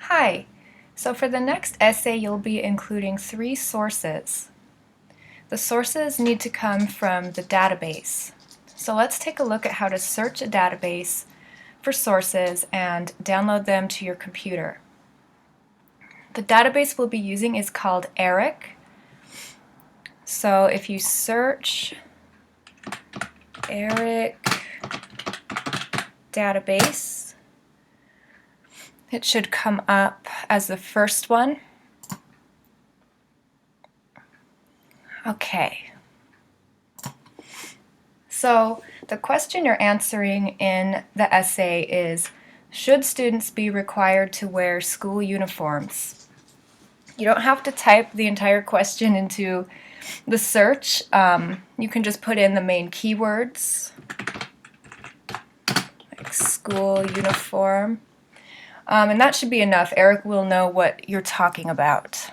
Hi. So for the next essay, you'll be including 3 sources. The sources need to come from the database. So let's take a look at how to search a database for sources and download them to your computer. The database we'll be using is called ERIC. So if you search ERIC database, it should come up as the first one. Okay. So the question you're answering in the essay is, should students be required to wear school uniforms? You don't have to type the entire question into the search. You can just put in the main keywords, like school uniform. And that should be enough. Eric will know what you're talking about.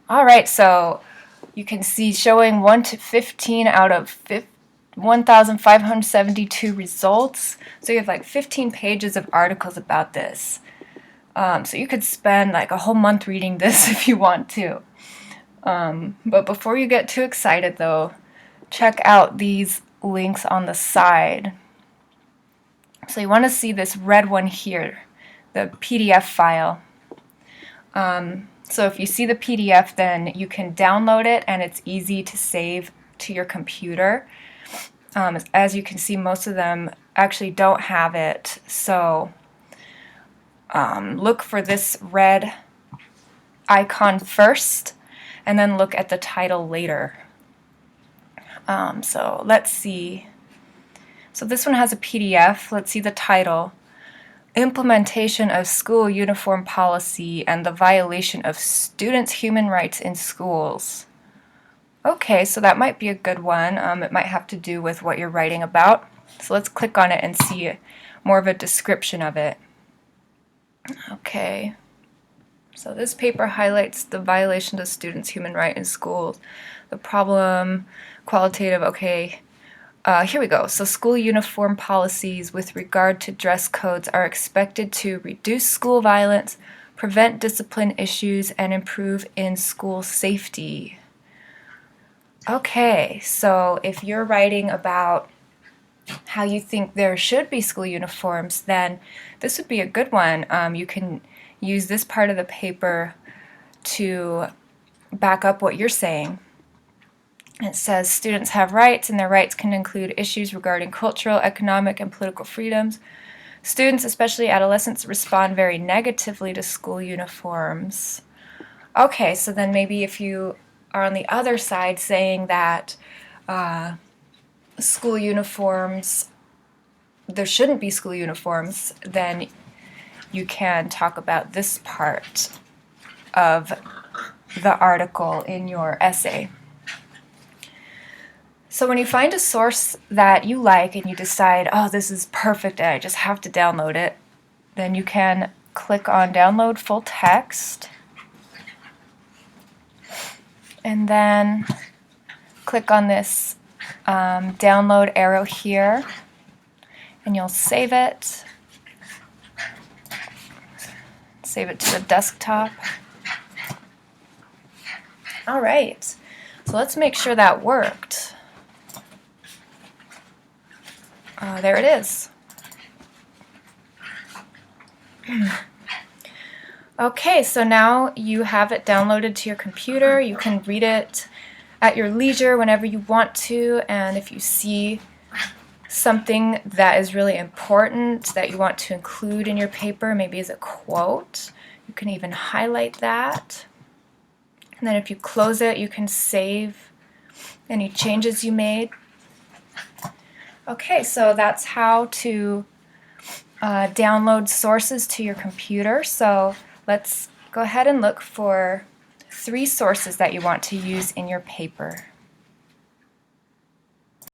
All right, so you can see showing 1 to 15 out of 1,572 results. So you have like 15 pages of articles about this. So you could spend like a whole month reading this if you want to. But before you get too excited though, check out these links on the side. So you want to see this red one here, the PDF file. So if you see the PDF, then you can download it and it's easy to save to your computer. As you can see, most of them actually don't have it. So look for this red icon first and then look at the title later. So let's see. So this one has a PDF. Let's see the title. Implementation of School Uniform Policy and the Violation of Students' Human Rights in Schools. Okay, so that might be a good one. It might have to do with what you're writing about. So let's click on it and see more of a description of it. Okay, so this paper highlights the violation of students' human right in schools. The problem, qualitative, okay. Here we go. So school uniform policies with regard to dress codes are expected to reduce school violence, prevent discipline issues, and improve in-school safety. Okay, so if you're writing about how you think there should be school uniforms, then this would be a good one. You can use this part of the paper to back up what you're saying. It says students have rights, and their rights can include issues regarding cultural, economic, and political freedoms. Students, especially adolescents, respond very negatively to school uniforms. Okay, so then maybe if you are on the other side saying that school uniforms, there shouldn't be school uniforms, then you can talk about this part of the article in your essay. So when you find a source that you like and you decide, oh, this is perfect and I just have to download it, then you can click on Download Full Text and then click on this download arrow here and you'll save it. Save it to the desktop. All right, so let's make sure that worked. There it is. Okay, so now you have it downloaded to your computer. You can read it at your leisure whenever you want to, and if you see something that is really important that you want to include in your paper, maybe as a quote, you can even highlight that. And then if you close it, you can save any changes you made. Okay, so that's how to download sources to your computer. So let's go ahead and look for 3 sources that you want to use in your paper.